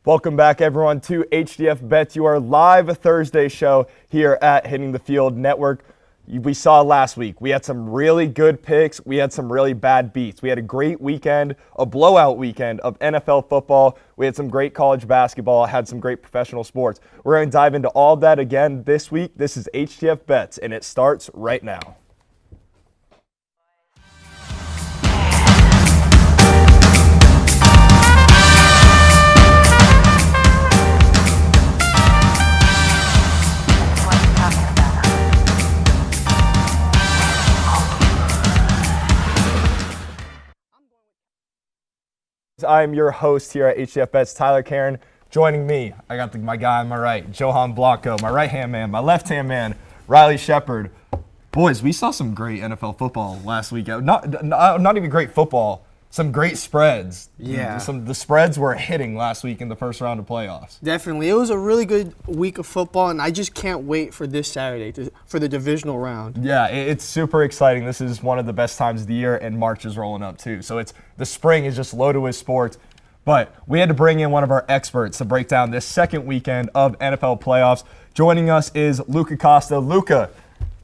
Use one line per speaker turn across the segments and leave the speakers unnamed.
Welcome back, everyone, to HTF Bets, your live Thursday show here at Hitting the Field Network. We saw last week, we had some really good picks. We had some really bad beats. We had a great weekend, a blowout weekend of NFL football. We had some great college basketball, had some great professional sports. We're going to dive into all of that again this week. This is HTF Bets, and it starts right now. I'm your host here at HTF Bets, Tyler Karen. Joining me, I got my guy on my right, Johan Blanco, my right-hand man, my left-hand man, Riley Shepard. Boys, we saw some great NFL football last week. Not even great football, some great spreads.
Yeah.
The spreads were hitting last week in the first round of playoffs.
Definitely. It was a really good week of football, and I just can't wait for this Saturday for the divisional round.
Yeah, it's super exciting. This is one of the best times of the year, and March is rolling up too. So the spring is just loaded with sports. But we had to bring in one of our experts to break down this second weekend of NFL playoffs. Joining us is Weluka Costa. Luka,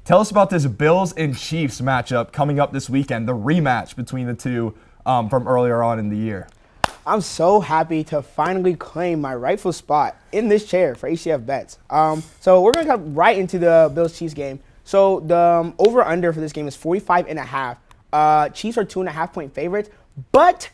tell us about this Bills and Chiefs matchup coming up this weekend, the rematch between the two from earlier on in the year.
I'm so happy to finally claim my rightful spot in this chair for HTF Bets. So we're going to come right into the Bills-Chiefs game. So the over-under for this game is 45.5. Chiefs are 2.5-point favorites. But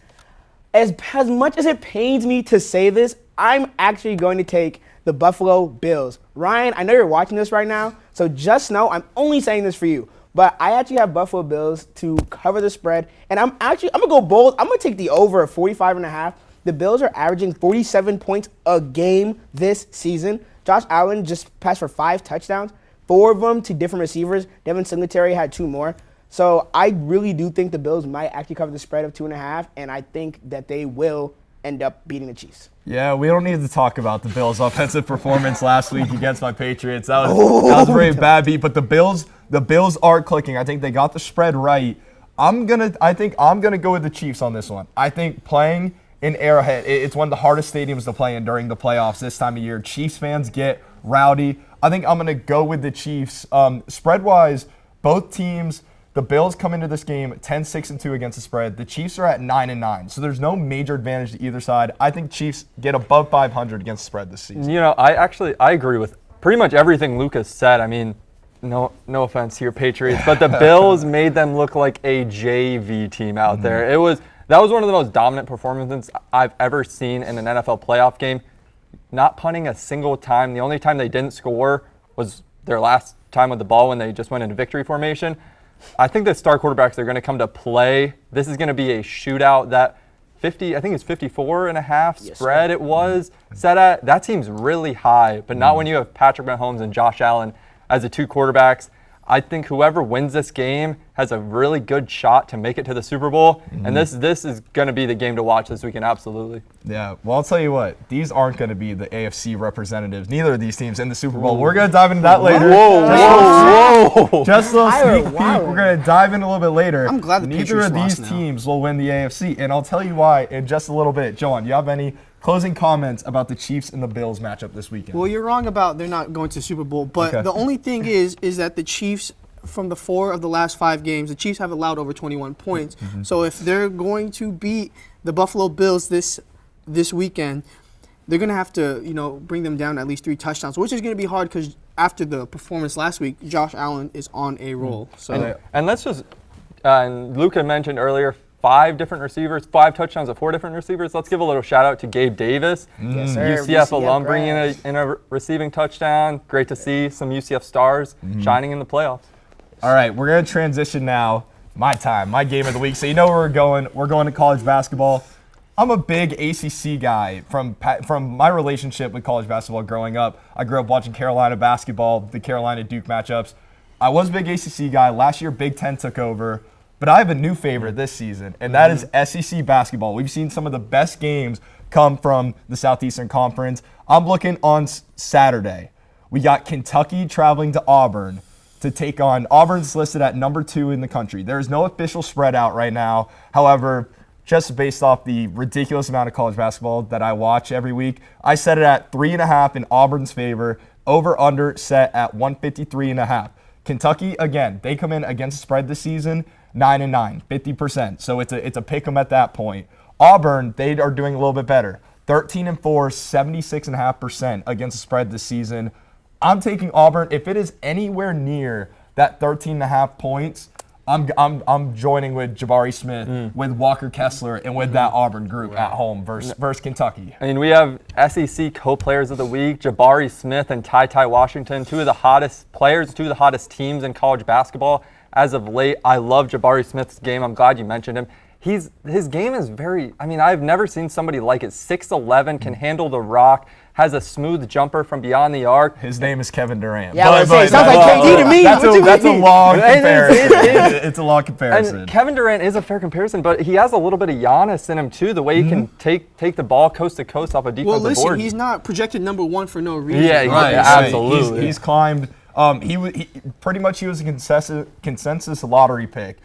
as much as it pains me to say this, I'm actually going to take the Buffalo Bills. Ryan, I know you're watching this right now, so just know I'm only saying this for you. But I actually have Buffalo Bills to cover the spread, and I'm going to go bold. I'm going to take the over of 45.5. The Bills are averaging 47 points a game this season. Josh Allen just passed for 5 touchdowns, 4 of them to different receivers. Devin Singletary had 2 more. So I really do think the Bills might actually cover the spread of 2.5, and I think that they will end up beating the Chiefs.
Yeah, we don't need to talk about the Bills' offensive performance last week against my Patriots. That was a very bad beat, but the Bills are clicking. I think they got the spread right. I think I'm gonna go with the Chiefs on this one. I think playing in Arrowhead, it's one of the hardest stadiums to play in during the playoffs this time of year. Chiefs fans get rowdy. I think I'm gonna go with the Chiefs. Spread-wise, both teams. The Bills come into this game 10-6-2 against the spread. The Chiefs are at 9-9, so there's no major advantage to either side. I think Chiefs get above 500 against the spread this season.
You know, I agree with pretty much everything Lucas said. I mean, no offense to your Patriots, but the Bills made them look like a JV team out there. That was one of the most dominant performances I've ever seen in an NFL playoff game. Not punting a single time. The only time they didn't score was their last time with the ball when they just went into victory formation. I think the star quarterbacks are going to come to play. This is going to be a shootout. That 50, I think it's 54.5 spread it was set at. That seems really high, but not when you have Patrick Mahomes and Josh Allen as the 2 quarterbacks. I think whoever wins this game has a really good shot to make it to the Super Bowl, and this is going to be the game to watch this weekend, absolutely.
Yeah, well, I'll tell you what, these aren't going to be the AFC representatives, neither of these teams in the Super Bowl. We're going to dive into that later.
Whoa.
Just a little sneak peek. We're going to dive in a little bit later.
I'm glad the
Neither of these teams will win the AFC, and I'll tell you why in just a little bit. Johan, you have any closing comments about the Chiefs and the Bills matchup this weekend?
Well, you're wrong about they're not going to the Super Bowl, but the only thing is that the Chiefs, from the 4 of the last 5 games, the Chiefs have allowed over 21 points. So if they're going to beat the Buffalo Bills this weekend, they're going to have to, bring them down at least 3 touchdowns, which is going to be hard because after the performance last week, Josh Allen is on a roll. So
and let's just, and Luka mentioned earlier, 5 different receivers, 5 touchdowns of 4 different receivers. Let's give a little shout out to Gabe Davis,
Yes, sir.
UCF alum, bringing in a receiving touchdown. Great to see some UCF stars shining in the playoffs.
All right, we're going to transition now. My game of the week. So you know where we're going. We're going to college basketball. I'm a big ACC guy from my relationship with college basketball growing up. I grew up watching Carolina basketball, the Carolina-Duke matchups. I was a big ACC guy. Last year, Big Ten took over. But I have a new favorite this season, and that is SEC basketball. We've seen some of the best games come from the Southeastern Conference. I'm looking on Saturday. We got Kentucky traveling to Auburn to take on. Auburn's listed at number 2 in the country. There is no official spread out right now. However, just based off the ridiculous amount of college basketball that I watch every week. I set it at 3.5 in Auburn's favor. Over/under set at 153.5. Kentucky, again, they come in against the spread this season, 9-9, 50%. So it's a pick 'em at that point. Auburn, they are doing a little bit better. 13-4, 76.5% against the spread this season. I'm taking Auburn. If it is anywhere near that 13.5 points, I'm joining with Jabari Smith, with Walker Kessler, and with that Auburn group at home versus Kentucky.
I mean, we have SEC co-players of the week, Jabari Smith and Ty Washington, two of the hottest players, two of the hottest teams in college basketball as of late. I love Jabari Smith's game. I'm glad you mentioned him. His game is very, I mean, I've never seen somebody like it. 6'11", can handle the rock, has a smooth jumper from beyond the arc.
His name is Kevin Durant.
Yeah, I was saying, sounds like KD to me.
That's a long comparison. It's a long comparison.
And Kevin Durant is a fair comparison, but he has a little bit of Giannis in him too, the way he can take the ball coast to coast off a defensive board.
Well, listen, he's not projected number 1 for no reason.
Yeah,
right,
absolutely.
He's climbed. He was a consensus lottery pick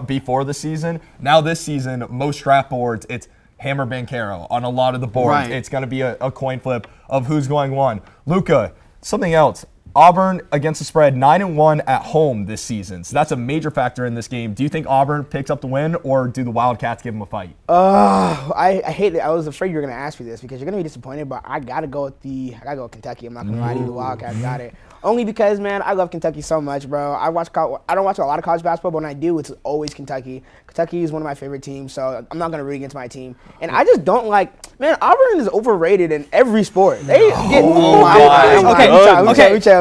before the season. Now this season, most draft boards, it's Hammer Bankero on a lot of the boards.
Right.
It's going to be a coin flip of who's going one. Luka, something else. Auburn against the spread, 9-1 at home this season. So that's a major factor in this game. Do you think Auburn picks up the win, or do the Wildcats give them a fight?
I hate it. I was afraid you were gonna ask me this because you're gonna be disappointed, but I gotta go with Kentucky. I'm not gonna lie to you, the Wildcats got it. Only because, man, I love Kentucky so much, bro. I don't watch a lot of college basketball, but when I do, it's always Kentucky. Kentucky is one of my favorite teams, so I'm not gonna root against my team. And I just don't like, man, Auburn is overrated in every sport. They get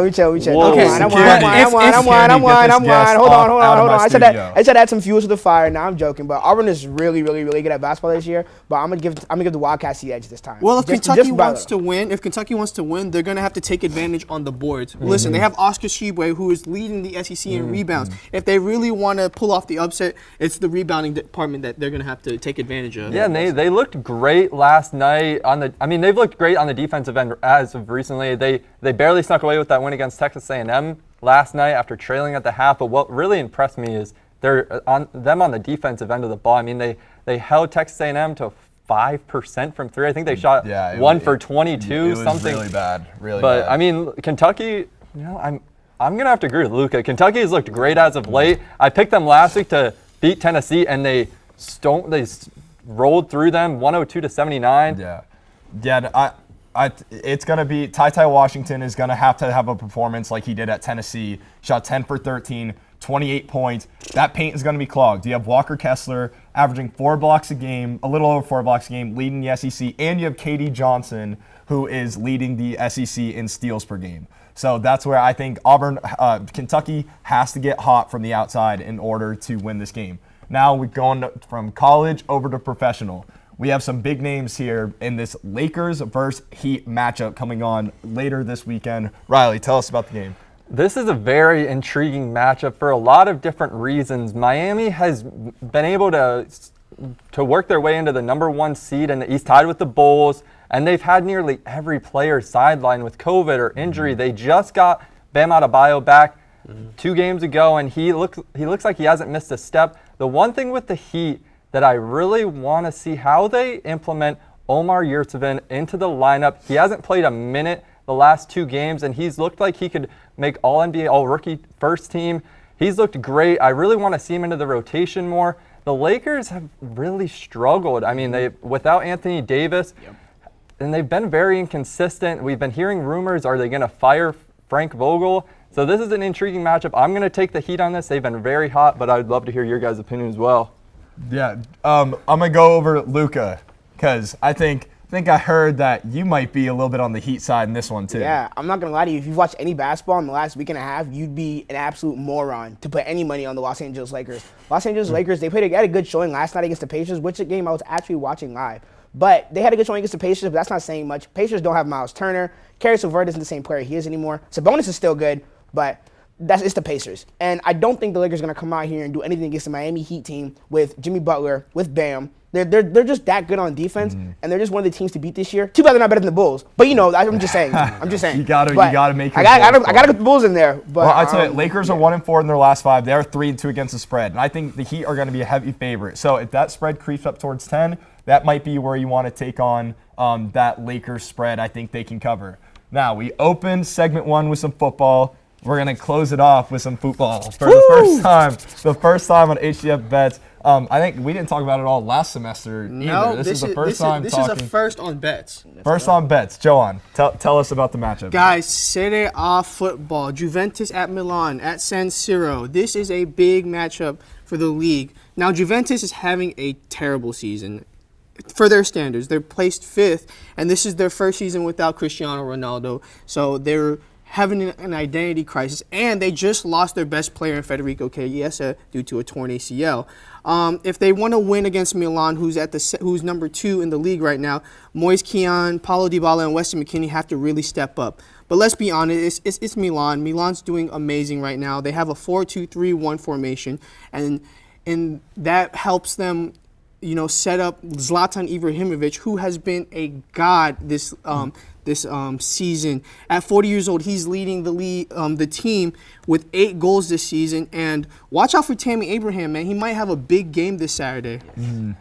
we chill.
Whoa.
I'm Hold on. I said add some fuel to the fire. Now I'm joking, but Auburn is really good at basketball this year. But I'm gonna give the Wildcats the edge this time.
Well, if Kentucky wants to win, they're gonna have to take advantage on the boards. Listen, they have Oscar Tshiebwe, who is leading the SEC in rebounds. If they really want to pull off the upset, it's the rebounding department that they're gonna have to take advantage of.
Yeah, and they looked great last night they've looked great on the defensive end as of recently. They barely snuck away with that win against Texas A&M last night after trailing at the half. But what really impressed me is on the defensive end of the ball. I mean, they held Texas A&M to 5% from three. I think they shot 1 for 22.
It was
something
really bad.
But I mean, Kentucky. I'm gonna have to agree with Luka. Kentucky has looked great as of late. I picked them last week to beat Tennessee, and they rolled through them 102-79.
Yeah. It's going to be Ty Washington is going to have a performance like he did at Tennessee. Shot 10 for 13, 28 points. That paint is going to be clogged. You have Walker Kessler averaging 4 blocks a game, a little over 4 blocks a game, leading the SEC, and you have KD Johnson, who is leading the SEC in steals per game. So that's where I think Kentucky has to get hot from the outside in order to win this game. Now we're going from college over to professional. We have some big names here in this Lakers versus Heat matchup coming on later this weekend. Riley, tell us about the game.
This is a very intriguing matchup for a lot of different reasons. Miami has been able to work their way into the number 1 seed in the East, tied with the Bulls, and they've had nearly every player sidelined with COVID or injury. They just got Bam Adebayo back 2 games ago, and he looks like he hasn't missed a step. The one thing with the Heat that I really want to see how they implement Omar Yurtseven into the lineup. He hasn't played a minute the last 2 games, and he's looked like he could make All-NBA, All-Rookie first team. He's looked great. I really want to see him into the rotation more. The Lakers have really struggled. I mean, without Anthony Davis, and they've been very inconsistent. We've been hearing rumors, are they going to fire Frank Vogel? So this is an intriguing matchup. I'm going to take the Heat on this. They've been very hot, but I'd love to hear your guys' opinion as well.
Yeah, I'm going to go over Luka because I think I heard that you might be a little bit on the Heat side in this one too.
Yeah, I'm not going to lie to you. If you've watched any basketball in the last week and a half, you'd be an absolute moron to put any money on the Los Angeles Lakers. Los Angeles Lakers, they had a good showing last night against the Pacers, which is a game I was actually watching live. But they had a good showing against the Pacers, but that's not saying much. Pacers don't have Miles Turner. Karis LeVert isn't the same player he is anymore. Sabonis is still good, but it's the Pacers. And I don't think the Lakers are going to come out here and do anything against the Miami Heat team with Jimmy Butler, with Bam. They're just that good on defense, and they're just one of the teams to beat this year. Too bad they're not better than the Bulls. But, I'm just saying.
You gotta make your
I gotta get the Bulls in there. But,
well, I tell you, Lakers are 1-4 in their last 5. They're 3-2 against the spread. And I think the Heat are going to be a heavy favorite. So if that spread creeps up towards 10, that might be where you want to take on that Lakers spread. I think they can cover. Now, we opened segment 1 with some football. We're going to close it off with some football for the first time on HTF Bets. I think we didn't talk about it all last semester either.
No,
this is the first time
this
talking.
is a first on bets.
First on bets. Johan, tell us about the matchup.
Guys, Serie A football. Juventus at Milan at San Siro. This is a big matchup for the league. Now, Juventus is having a terrible season. For their standards, they're placed 5th, and this is their first season without Cristiano Ronaldo. So they're having an identity crisis, and they just lost their best player in Federico Chiesa due to a torn ACL. If they want to win against Milan, who's number 2 in the league right now, Moise Kean, Paulo Dybala, and Weston McKennie have to really step up. But let's be honest, it's Milan. Milan's doing amazing right now. They have a 4-2-3-1 formation, and that helps them set up Zlatan Ibrahimovic, who has been a god this season. At 40 years old, he's leading the team with 8 goals this season. And watch out for Tammy Abraham, man. He might have a big game this Saturday.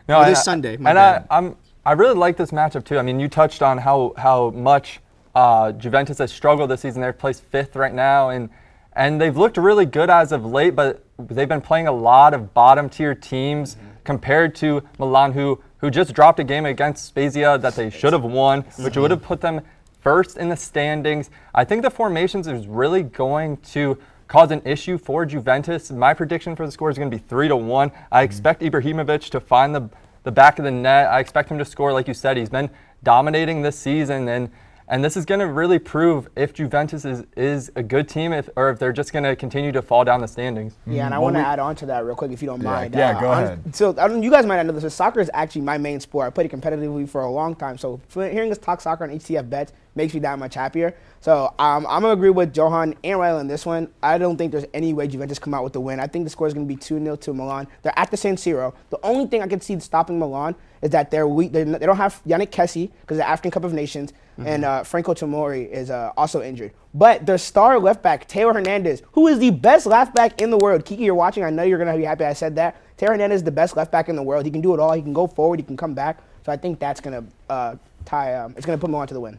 This Sunday.
I really like this matchup too. I mean, you touched on how much Juventus has struggled this season. They're placed 5th right now, and they've looked really good as of late, but they've been playing a lot of bottom tier teams compared to Milan, who just dropped a game against Spezia that they should have won, which would have put them first in the standings. I think the formations is really going to cause an issue for Juventus. My prediction for the score is going to be 3-1. I expect Ibrahimovic to find the back of the net. I expect him to score, like you said. He's been dominating this season, and this is going to really prove if Juventus is a good team or if they're just going to continue to fall down the standings.
Yeah, and I want to add on to that real quick if you don't mind.
Yeah, go ahead.
So you guys might not know this, but soccer is actually my main sport. I played it competitively for a long time. So hearing us talk soccer on HTF Bets makes me that much happier. So I'm going to agree with Johan and Riley on this one. I don't think there's any way Juventus come out with the win. I think the score is going to be 2-0 to Milan. They're at the San Siro. The only thing I can see stopping Milan is that they're weak. They don't have Yannick Kessie because of the African Cup of Nations, and Franco Tomori is also injured. But their star left back, Teo Hernandez, who is the best left back in the world. Kiki, you're watching. I know you're going to be happy I said that. Teo Hernandez is the best left back in the world. He can do it all. He can go forward. He can come back. So I think that's going to it's going to put Milan to the win.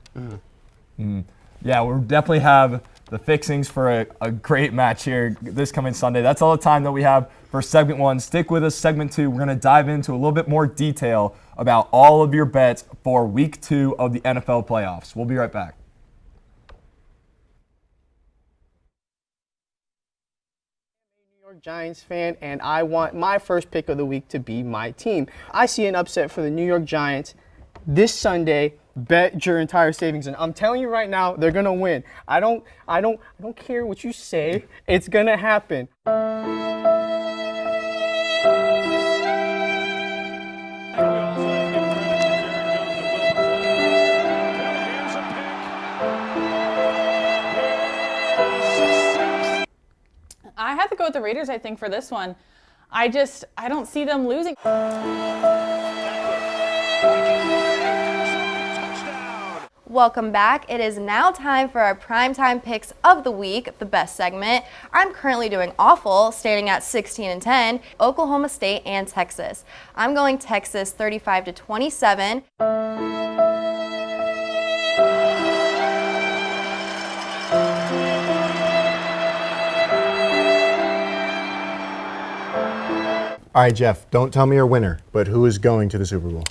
Yeah, we'll definitely have the fixings for a great match here this coming Sunday. That's all the time that we have for segment 1. Stick with us. Segment 2, we're going to dive into a little bit more detail about all of your bets for week 2 of the NFL playoffs. We'll be right back.
New York Giants fan, and I want my first pick of the week to be my team. I see an upset for the New York Giants this Sunday. Bet your entire savings, and I'm telling you right now, they're gonna win. I don't care what you say. It's gonna happen.
I have to go with the Raiders, I think, for this one. I don't see them losing.
Welcome back. It is now time for our primetime picks of the week, the best segment. I'm currently doing awful, standing at 16-10, Oklahoma State and Texas. I'm going Texas 35-27.
All right, Jeff, don't tell me your winner, but who is going to the Super Bowl?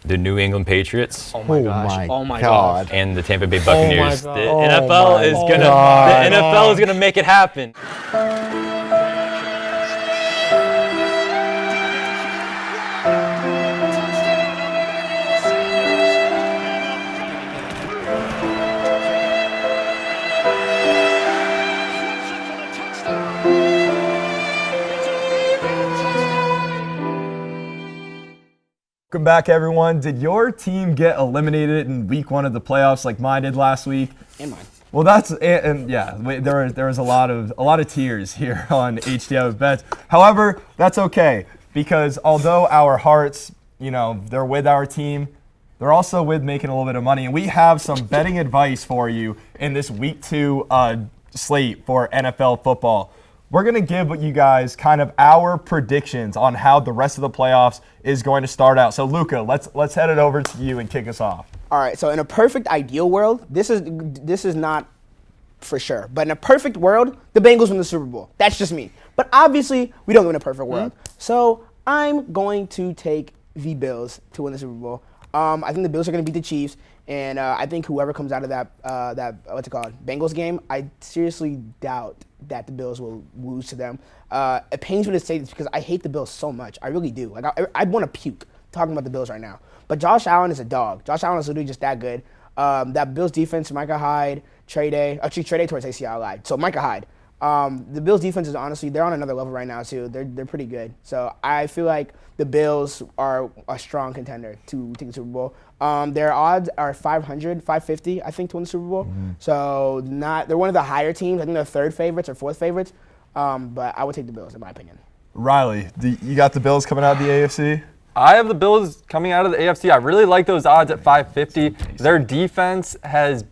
The New England Patriots.
Oh my God.
And the Tampa Bay Buccaneers.
God.
The NFL is gonna make it happen.
Welcome back, everyone. Did your team get eliminated in week 1 of the playoffs like mine did last week?
And mine.
Well, that's it, and yeah, there was a lot of tears here on HTF Bets. However, that's okay because although our hearts, they're with our team, they're also with making a little bit of money, and we have some betting advice for you in this Week 2 slate for NFL football. We're gonna give you guys kind of our predictions on how the rest of the playoffs is going to start out. So, Luca, let's head it over to you and kick us off.
All right, so in a perfect ideal world, this is not for sure, but in a perfect world, the Bengals win the Super Bowl. That's just me. But obviously, we don't live in a perfect world. So I'm going to take the Bills to win the Super Bowl. I think the Bills are going to beat the Chiefs, and I think whoever comes out of that what's it called, Bengals game, I seriously doubt that the Bills will lose to them. It pains me to say this because I hate the Bills so much. I really do. Like I'd want to puke talking about the Bills right now. But Josh Allen is a dog. Josh Allen is literally just that good. That Bills defense, Micah Hyde, Trey Day towards ACL, I lied. So Micah Hyde. The Bills defense is honestly, they're on another level right now too. They're pretty good. So I feel like the Bills are a strong contender to take the Super Bowl. Their odds are 500, 550, I think, to win the Super Bowl. So they're one of the higher teams. I think they're third favorites or fourth favorites. But I would take the Bills in my opinion.
Riley, you got the Bills coming out of the AFC?
I have the Bills coming out of the AFC. I really like those odds at 550. Their defense it's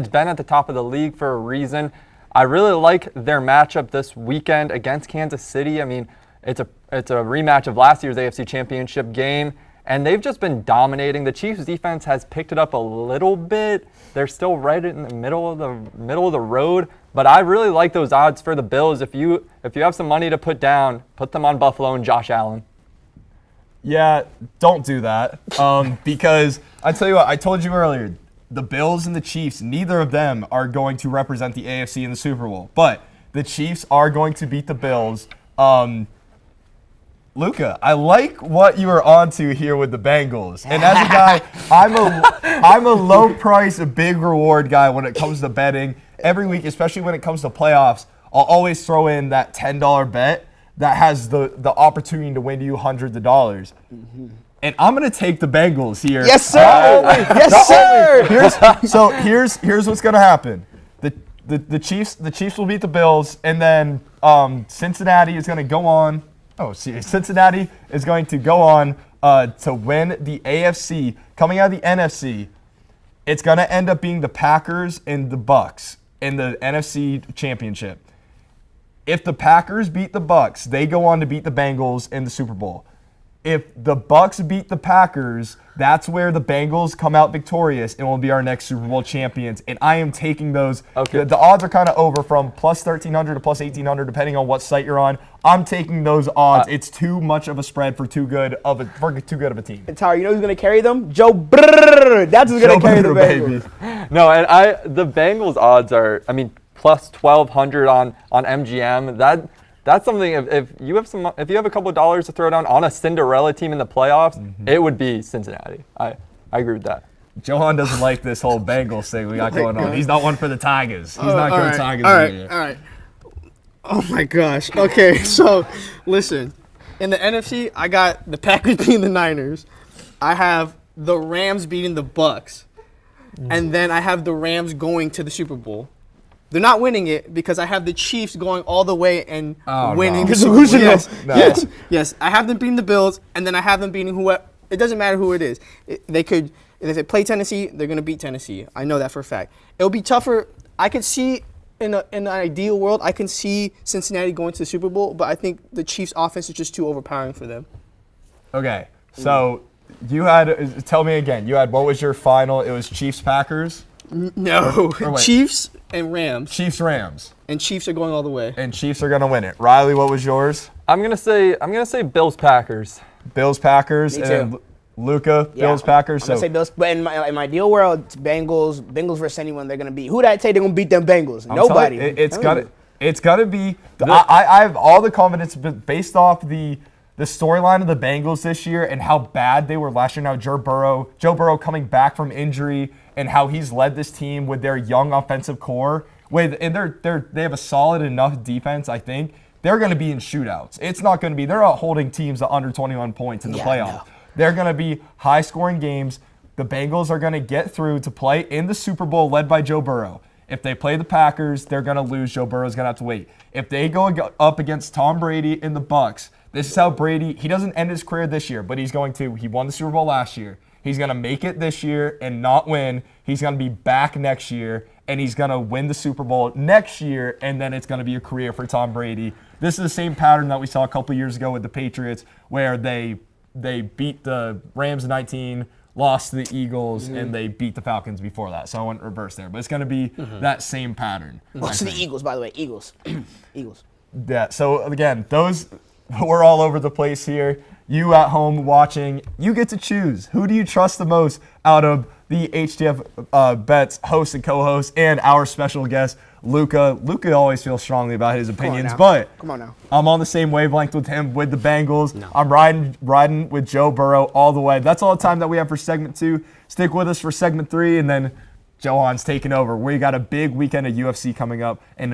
been at the top of the league for a reason. I really like their matchup this weekend against Kansas City. It's a rematch of last year's AFC Championship game, and they've just been dominating. The Chiefs' defense has picked it up a little bit. They're still right in the middle of the road, but I really like those odds for the Bills. If you have some money to put down, put them on Buffalo and Josh Allen.
Yeah, don't do that. Because I tell you what, I told you earlier, the Bills and the Chiefs, neither of them are going to represent the AFC in the Super Bowl. But the Chiefs are going to beat the Bills. Luca, I like what you are onto here with the Bengals. And as a guy, I'm a low price, a big reward guy when it comes to betting. Every week, especially when it comes to playoffs, I'll always throw in that $10 bet that has the opportunity to win you hundreds of dollars. And I'm going to take the Bengals here.
Yes, sir! Yes, sir!
Here's what's going to happen. The Chiefs will beat the Bills, and then Cincinnati is going to go on. Cincinnati is going to go on to win the AFC. Coming out of the NFC, it's going to end up being the Packers and the Bucks in the NFC Championship. If the Packers beat the Bucks, they go on to beat the Bengals in the Super Bowl. If the Bucks beat the Packers, that's where the Bengals come out victorious and will be our next Super Bowl champions. And I am taking those.
Okay.
The odds are kind of over from plus 1,300 to plus 1,800, depending on what site you're on. I'm taking those odds. It's too much of a spread for too good of a team.
And Tyler, you know who's going to carry them? Joe Brrr. That's who's going to carry the Bengals.
Baby. No, and the Bengals odds are, plus 1,200 on MGM. That's something. If you have a couple of dollars to throw down on a Cinderella team in the playoffs, it would be Cincinnati. I agree with that.
Johan doesn't like this whole Bengals thing we got going on. He's not one for the Tigers. He's not going Tigers.
All right. Oh my gosh. Okay, so listen. In the NFC, I got the Packers beating the Niners. I have the Rams beating the Bucks, and then I have the Rams going to the Super Bowl. They're not winning it because I have the Chiefs going all the way and winning.
No.
Yes. I have them beating the Bills, and then I have them beating whoever. It doesn't matter who it is. If they play Tennessee, they're going to beat Tennessee. I know that for a fact. It'll be tougher. I could see in an ideal world, I can see Cincinnati going to the Super Bowl, but I think the Chiefs' offense is just too overpowering for them.
Okay, so you had, tell me again, what was your final? It was Chiefs-Packers?
No, Chiefs and Rams.
Chiefs-Rams.
And Chiefs are going all the way.
And Chiefs are going to win it. Riley, what was yours?
I'm gonna say Bills-Packers.
Bills-Packers.
Me too.
And Luca, Bills-Packers.
I'm going to say Bills. But in my ideal world, it's Bengals versus anyone they're going to beat. Who did I say they're going to beat them Bengals? Nobody.
It's gonna be. I have all the confidence based off the storyline of the Bengals this year and how bad they were last year. Now Joe Burrow coming back from injury and how he's led this team with their young offensive core. They have a solid enough defense. I think they're going to be in shootouts. It's not going to be. They're out holding teams to under 21 points in the playoffs. They're going to be high-scoring games. The Bengals are going to get through to play in the Super Bowl led by Joe Burrow. If they play the Packers, they're going to lose. Joe Burrow's going to have to wait. If they go up against Tom Brady in the Bucs, this is how Brady, he doesn't end his career this year, but he's going to. He won the Super Bowl last year. He's going to make it this year and not win. He's going to be back next year, and he's going to win the Super Bowl next year, and then it's going to be a career for Tom Brady. This is the same pattern that we saw a couple years ago with the Patriots, where they beat the Rams in 19, lost to the Eagles, and they beat the Falcons before that. So I went reverse there. But it's going to be that same pattern.
Lost to the Eagles, by the way. Eagles. Eagles.
Yeah, so again, we're all over the place here. You at home watching, you get to choose. Who do you trust the most out of the HTF Bets host and co-host and our special guest, Luka? Luka always feels strongly about his opinions, but
come on now.
I'm on the same wavelength with him with the Bengals. No. I'm riding with Joe Burrow all the way. That's all the time that we have for segment 2. Stick with us for segment 3, and then Johan's taking over. We got a big weekend of UFC coming up, and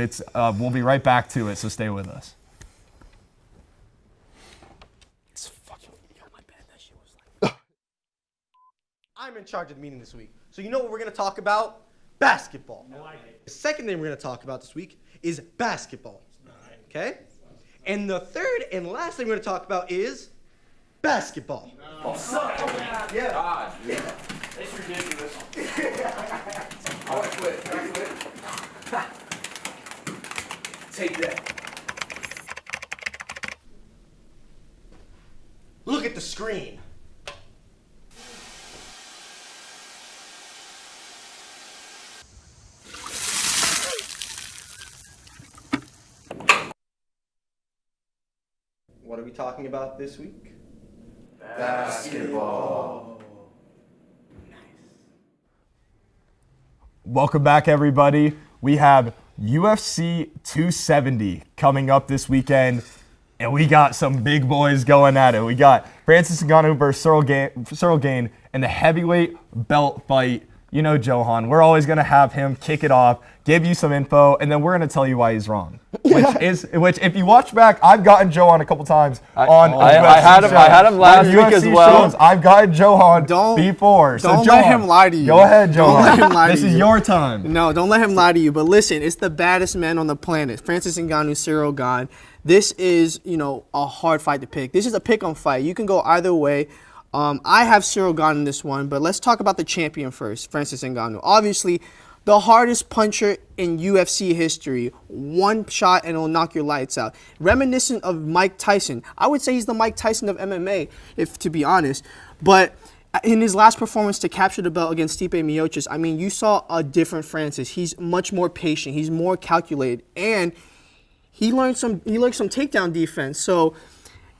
we'll be right back to it, so stay with us.
I'm in charge of the meeting this week. So you know what we're going to talk about? Basketball. No idea. The second thing we're going to talk about this week is basketball. Okay? And the third and last thing we're going to talk about is basketball. No. Yeah. God. Yeah. It's ridiculous. I want to quit. Can I quit? Take that. Look at the screen. What are we talking about this week? Basketball. Nice.
Welcome back, everybody. We have UFC 270 coming up this weekend, and we got some big boys going at it. We got Francis Ngannou versus Cyril Gane in the heavyweight belt fight. You know Johan, we're always going to have him kick it off, give you some info, and then we're going to tell you why he's wrong. Which if you watch back, I've gotten Johan a couple times on
I had him last week as well.
I've gotten Johan before. So
don't
Johan,
let him lie to you.
Go ahead, Johan.
Don't let him lie to you.
This is your time.
No, don't let him lie to you. But listen, it's the baddest man on the planet, Francis Ngannou, Cyril Gane. This is, a hard fight to pick. This is a pick-em fight. You can go either way. I have Cyril Gane in this one, but let's talk about the champion first, Francis Ngannou. Obviously, the hardest puncher in UFC history. One shot and it'll knock your lights out. Reminiscent of Mike Tyson. I would say he's the Mike Tyson of MMA, to be honest. But in his last performance to capture the belt against Stipe Miocic, you saw a different Francis. He's much more patient. He's more calculated, and he learned some takedown defense. So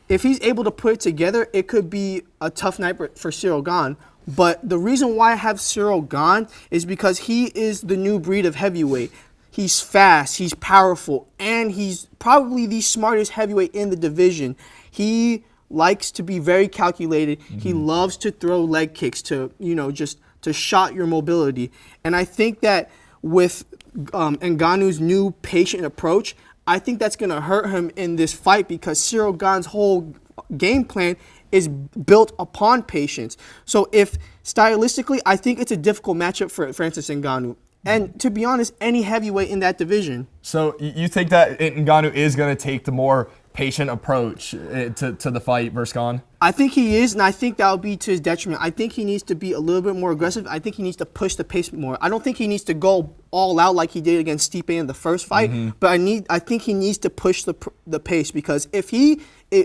if he's able to put it together, it could be a tough night for Cyril Gane. But the reason why I have Cyril Gane is because he is the new breed of heavyweight. He's fast, he's powerful, and he's probably the smartest heavyweight in the division. He likes to be very calculated. Mm-hmm. He loves to throw leg kicks to, just to shot your mobility. And I think that with Ngannou's new patient approach, I think that's going to hurt him in this fight because Cyril Gane's whole game plan is built upon patience. So if stylistically, I think it's a difficult matchup for Francis Ngannou. And to be honest, any heavyweight in that division.
So you think that Ngannou is going to take the more patient approach to the fight versus Gane?
I think he is, and I think that will be to his detriment. I think he needs to be a little bit more aggressive. I think he needs to push the pace more. I don't think he needs to go all out like he did against Stipe in the first fight, but I think he needs to push the pace because if he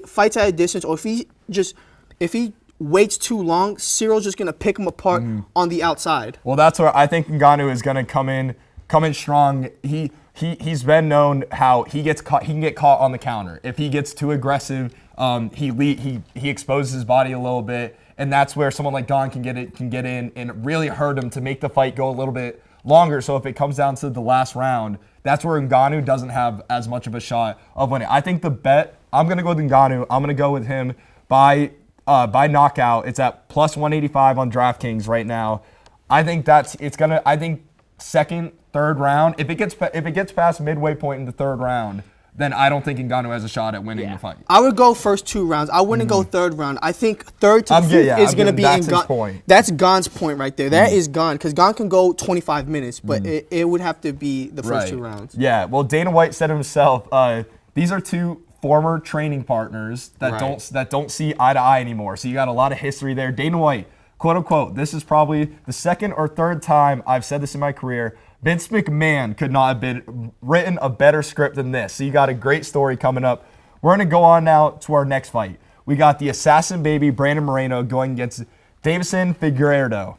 fights at a distance or if he waits too long, Cyril's just going to pick him apart on the outside. Well,
that's where I think Ngannou is going to come in strong. He's been known how he can get caught on the counter. If he gets too aggressive, he exposes his body a little bit, and that's where someone like Gane can get in and really hurt him to make the fight go a little bit longer. So if it comes down to the last round, that's where Ngannou doesn't have as much of a shot of winning. I think the bet, I'm going to go with Ngannou. I'm going to go with him by knockout. It's at plus 185 on DraftKings right now. I think second, third round, if it gets past midway point in the third round, then I don't think Ngannou has a shot at winning the fight.
I would go first 2 rounds. I wouldn't go third round. I think third to fifth is going to be in Gon. That's Gon's point right there. That is Gon, because Gon can go 25 minutes, but it would have to be the first 2 rounds.
Yeah, well, Dana White said himself, these are 2 former training partners that don't see eye to eye anymore. So you got a lot of history there. Dana White, quote unquote, this is probably the 2nd or 3rd time I've said this in my career. Vince McMahon could not have been written a better script than this. So you got a great story coming up. We're going to go on now to our next fight. We got the assassin baby, Brandon Moreno, going against Deiveson Figueiredo.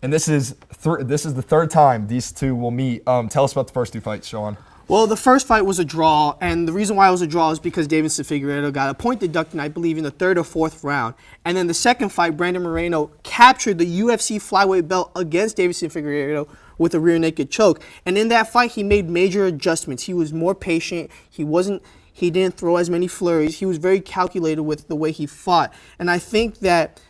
And this is the 3rd time these 2 will meet. Tell us about the first 2 fights, Sean.
Well, the first fight was a draw, and the reason why it was a draw is because Deiveson Figueiredo got a point deducted, I believe, in the 3rd or 4th round. And then the second fight, Brandon Moreno captured the UFC flyweight belt against Deiveson Figueiredo with a rear naked choke. And in that fight, he made major adjustments. He was more patient. He didn't throw as many flurries. He was very calculated with the way he fought. And I think that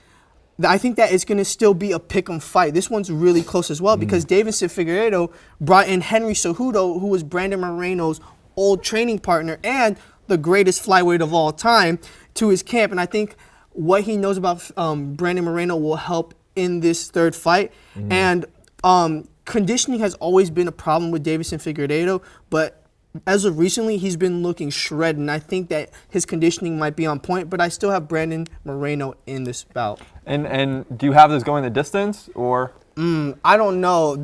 it's going to still be a pick'em fight. This one's really close as well because Deiveson Figueiredo brought in Henry Cejudo, who was Brandon Moreno's old training partner and the greatest flyweight of all time, to his camp. And I think what he knows about Brandon Moreno will help in this 3rd fight. And conditioning has always been a problem with Deiveson Figueiredo, but as of recently, he's been looking shredded, and I think that his conditioning might be on point, but I still have Brandon Moreno in this bout.
And do you have this going the distance, or?
I don't know.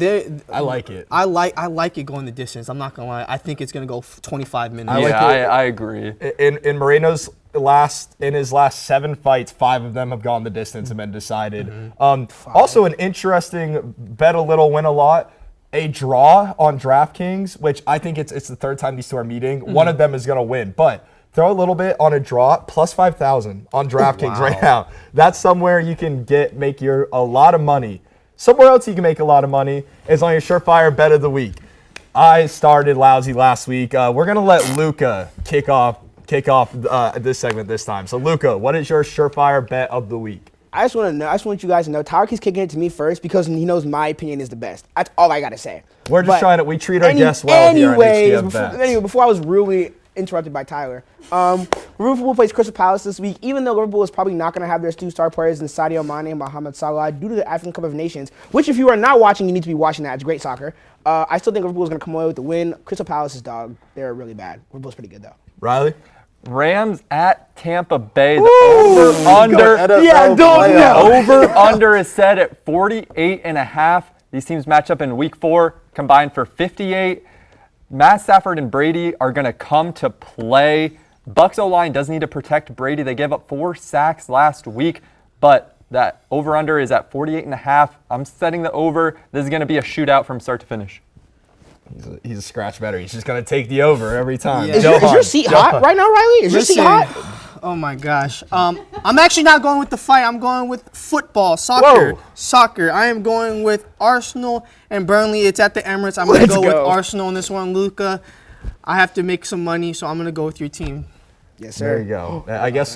I like it.
I like it going the distance. I'm not going to lie. I think it's going to go 25 minutes.
I agree.
In Moreno's last 7 fights, 5 of them have gone the distance and been decided. Also, an interesting bet a little, win a lot. A draw on DraftKings, which I think it's the 3rd time these 2 are meeting. One of them is going to win, but throw a little bit on a draw, plus 5,000 on DraftKings right now. That's somewhere you can make a lot of money. Somewhere else you can make a lot of money is on your surefire bet of the week. I started lousy last week. We're going to let Luka kick off this segment this time. So Luka, what is your surefire bet of the week?
I just want you guys to know, Tyler keeps kicking it to me first because he knows my opinion is the best. That's all I got to say.
We're just we treat our guests well here on HTF Bets.
Before I was really interrupted by Tyler, Liverpool plays Crystal Palace this week. Even though Liverpool is probably not going to have their 2 star players in Sadio Mane and Mohamed Salah due to the African Cup of Nations, which if you are not watching, you need to be watching that. It's great soccer. I still think Liverpool is going to come away with the win. Crystal Palace is dog. They're really bad. Liverpool's pretty good, though.
Riley?
Rams at Tampa Bay. The over-under is set at 48.5. These teams match up in Week 4, combined for 58. Matt Stafford and Brady are going to come to play. Bucs O-line does need to protect Brady. They gave up 4 sacks last week, but that over-under is at 48.5. I'm setting the over. This is going to be a shootout from start to finish.
He's a scratch better. He's just going to take the over every time.
Yeah. Is your seat hot right now, Riley? Is your seat hot?
Oh, my gosh. I'm actually not going with the fight. I'm going with football, soccer.
Whoa.
Soccer. I am going with Arsenal and Burnley. It's at the Emirates. I'm going to go with Arsenal in this one, Luka. I have to make some money, so I'm going to go with your team.
Yes, sir.
There you go. I guess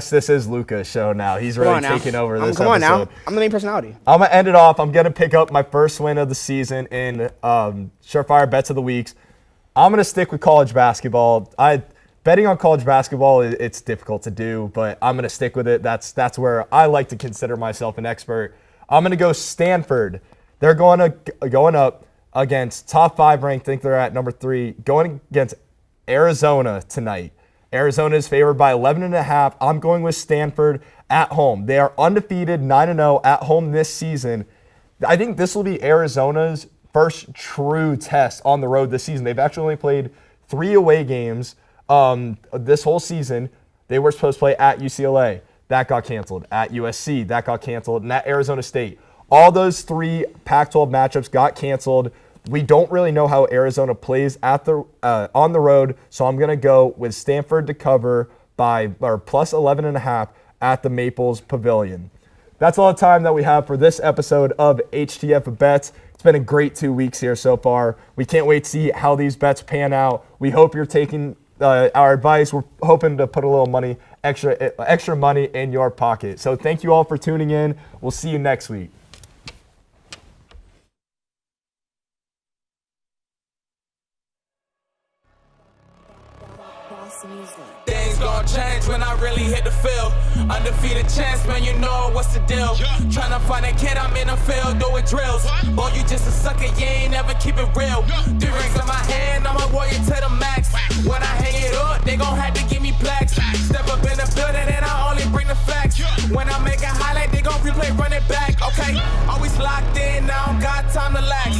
this is Luka's show now. He's really taking over this episode.
Come on now. I'm the main personality.
I'm going to end it off. I'm going to pick up my first win of the season in Surefire Bets of the Weeks. I'm going to stick with college basketball. Betting on college basketball, it's difficult to do, but I'm going to stick with it. That's where I like to consider myself an expert. I'm going to go Stanford. They're going up against top 5 ranked. I think they're at number 3, going against Arizona tonight. Arizona is favored by 11.5. I'm going with Stanford at home. They are undefeated, 9-0 at home this season. I think this will be Arizona's first true test on the road this season. They've actually only played 3 away games this whole season. They were supposed to play at UCLA. That got canceled. At USC, that got canceled. And at Arizona State. All those 3 Pac-12 matchups got canceled. We don't really know how Arizona plays on the road, so I'm going to go with Stanford to cover plus 11.5 at the Maples Pavilion. That's all the time that we have for this episode of HTF Bets. It's been a great 2 weeks here so far. We can't wait to see how these bets pan out. We hope you're taking our advice. We're hoping to put a little extra money in your pocket. So thank you all for tuning in. We'll see you next week.
Things gon' change when I really hit the field. Undefeated chance, man, you know what's the deal. Tryna find a kid, I'm in the field doing drills. Boy, you just a sucker, you ain't never keep it real. 3 rings in my hand, I'm a warrior to the max. When I hang it up, they gon' have to give me plaques. Step up in the building and I only bring the facts. When I make a highlight, they gon' replay, run it back, okay? Always locked in, I don't got time to lax.